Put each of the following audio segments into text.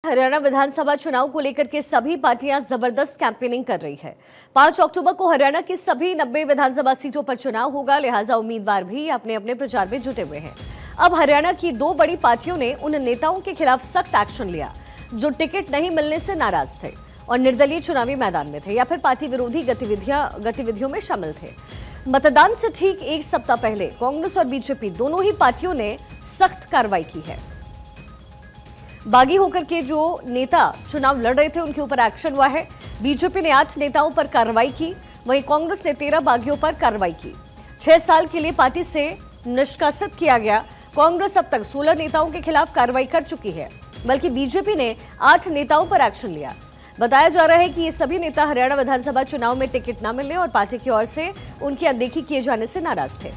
हरियाणा विधानसभा चुनाव को लेकर के सभी पार्टियां जबरदस्त कैंपेनिंग कर रही है। 5 अक्टूबर को हरियाणा की सभी 90 विधानसभा सीटों पर चुनाव होगा, लिहाजा उम्मीदवार भी अपने अपने प्रचार में जुटे हुए हैं। अब हरियाणा की 2 बड़ी पार्टियों ने उन नेताओं के खिलाफ सख्त एक्शन लिया जो टिकट नहीं मिलने से नाराज थे और निर्दलीय चुनावी मैदान में थे या फिर पार्टी विरोधी गतिविधियों में शामिल थे। मतदान से ठीक 1 सप्ताह पहले कांग्रेस और बीजेपी दोनों ही पार्टियों ने सख्त कार्रवाई की है। बागी होकर के जो नेता चुनाव लड़ रहे थे उनके ऊपर एक्शन हुआ है। बीजेपी ने 8 नेताओं पर कार्रवाई की, वहीं कांग्रेस ने 13 बागियों पर कार्रवाई की। 6 साल के लिए पार्टी से निष्कासित किया गया कांग्रेस अब तक 16 नेताओं के खिलाफ कार्रवाई कर चुकी है, बल्कि बीजेपी ने 8 नेताओं पर एक्शन लिया। बताया जा रहा है कि ये सभी नेता हरियाणा विधानसभा चुनाव में टिकट न मिलने और पार्टी की ओर से उनकी अनदेखी किए जाने से नाराज थे,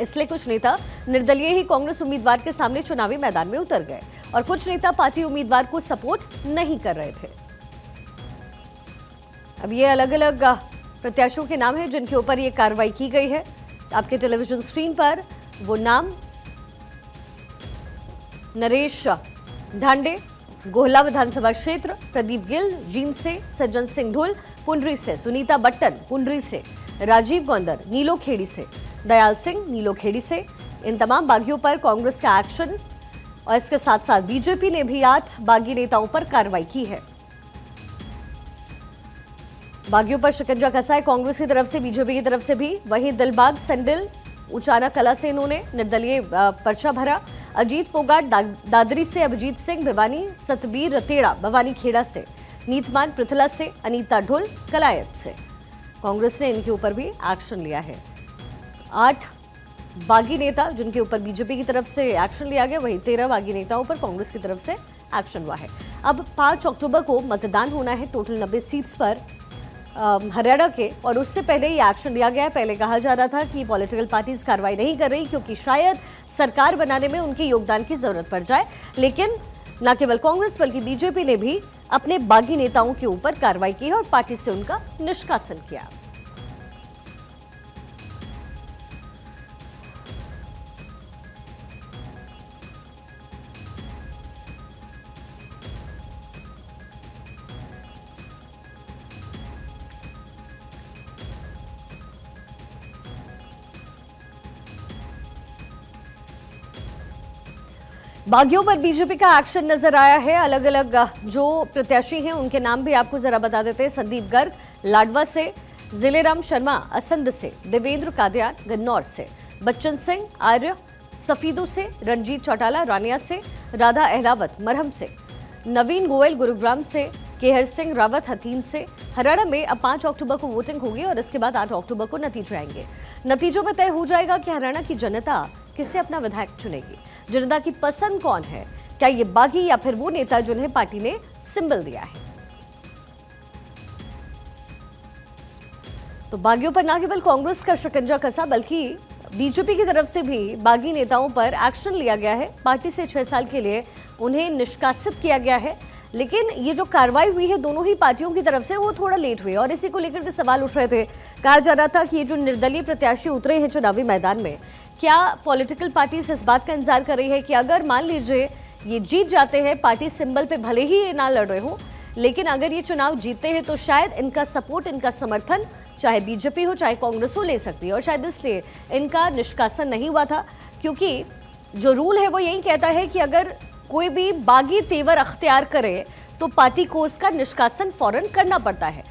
इसलिए कुछ नेता निर्दलीय ही कांग्रेस उम्मीदवार के सामने चुनावी मैदान में उतर गए और कुछ नेता पार्टी उम्मीदवार को सपोर्ट नहीं कर रहे थे। अब ये अलग अलग प्रत्याशियों के नाम हैं जिनके ऊपर ये कार्रवाई की गई है। आपके टेलीविजन स्क्रीन पर वो नाम नरेश ढांडे गोहला विधानसभा क्षेत्र, प्रदीप गिल जींद से, सज्जन सिंह ढुल पुंडरी से, सुनीता बट्टन पुंडरी से, राजीव गौंदर नीलोखेड़ी से, दयाल सिंह नीलोखेड़ी से। इन तमाम बागियों पर कांग्रेस का एक्शन और इसके साथ साथ बीजेपी ने भी 8 बागी नेताओं पर कार्रवाई की है। बागियों पर शिकंजा कसा है कांग्रेस की तरफ से, बीजेपी की तरफ से भी। वहीं दिलबाग संडिल उचाना कला से इन्होंने निर्दलीय पर्चा भरा। अजीत फोगाट दादरी से, अभिजीत सिंह भिवानी, सतबीर रतेड़ा भवानी खेड़ा से, नीतमान पृथला से, अनीता ढुल कलायत से। कांग्रेस ने इनके ऊपर भी एक्शन लिया है। 8 बागी नेता जिनके ऊपर बीजेपी की तरफ से एक्शन लिया गया, वहीं 13 बागी नेताओं पर कांग्रेस की तरफ से एक्शन हुआ है। अब 5 अक्टूबर को मतदान होना है टोटल 90 सीट्स पर हरियाणा के, और उससे पहले ही एक्शन लिया गया है। पहले कहा जा रहा था कि पॉलिटिकल पार्टीज कार्रवाई नहीं कर रही क्योंकि शायद सरकार बनाने में उनके योगदान की जरूरत पड़ जाए, लेकिन न केवल कांग्रेस बल्कि बीजेपी ने भी अपने बागी नेताओं के ऊपर कार्रवाई की है और पार्टी से उनका निष्कासन किया। बागियों पर बीजेपी का एक्शन नजर आया है। अलग अलग जो प्रत्याशी हैं उनके नाम भी आपको जरा बता देते हैं। संदीप गर्ग लाडवा से, जिलेराम शर्मा असंध से, देवेंद्र कादियान गन्नौर से, बच्चन सिंह आर्य सफीदू से, रणजीत चौटाला रानिया से, राधा अहलावत मरहम से, नवीन गोयल गुरुग्राम से, केहर सिंह रावत हथीन से। हरियाणा में अब 5 अक्टूबर को वोटिंग होगी और इसके बाद 8 अक्टूबर को नतीजे आएंगे। नतीजों में तय हो जाएगा कि हरियाणा की जनता किसे अपना विधायक चुनेगी, जनता की पसंद कौन है, क्या ये बागी या फिर वो नेता जिन्हें पार्टी ने सिंबल दिया है। तो बागियों पर न केवल कांग्रेस का शिकंजा कसा बल्कि बीजेपी की तरफ से भी बागी नेताओं पर एक्शन लिया गया है। पार्टी से 6 साल के लिए उन्हें निष्कासित किया गया है, लेकिन ये जो कार्रवाई हुई है दोनों ही पार्टियों की तरफ से वो थोड़ा लेट हुई और इसी को लेकर के सवाल उठ रहे थे। कहा जा रहा था कि ये जो निर्दलीय प्रत्याशी उतरे हैं चुनावी मैदान में, क्या पॉलिटिकल पार्टीज इस बात का इंतजार कर रही है कि अगर मान लीजिए ये जीत जाते हैं, पार्टी सिंबल पे भले ही ये ना लड़ रहे हो, लेकिन अगर ये चुनाव जीतते हैं तो शायद इनका सपोर्ट, इनका समर्थन चाहे बीजेपी हो चाहे कांग्रेस हो ले सकती है, और शायद इसलिए इनका निष्कासन नहीं हुआ था। क्योंकि जो रूल है वो यही कहता है कि अगर कोई भी बागी तेवर अख्तियार करे तो पार्टी को उसका निष्कासन फौरन करना पड़ता है।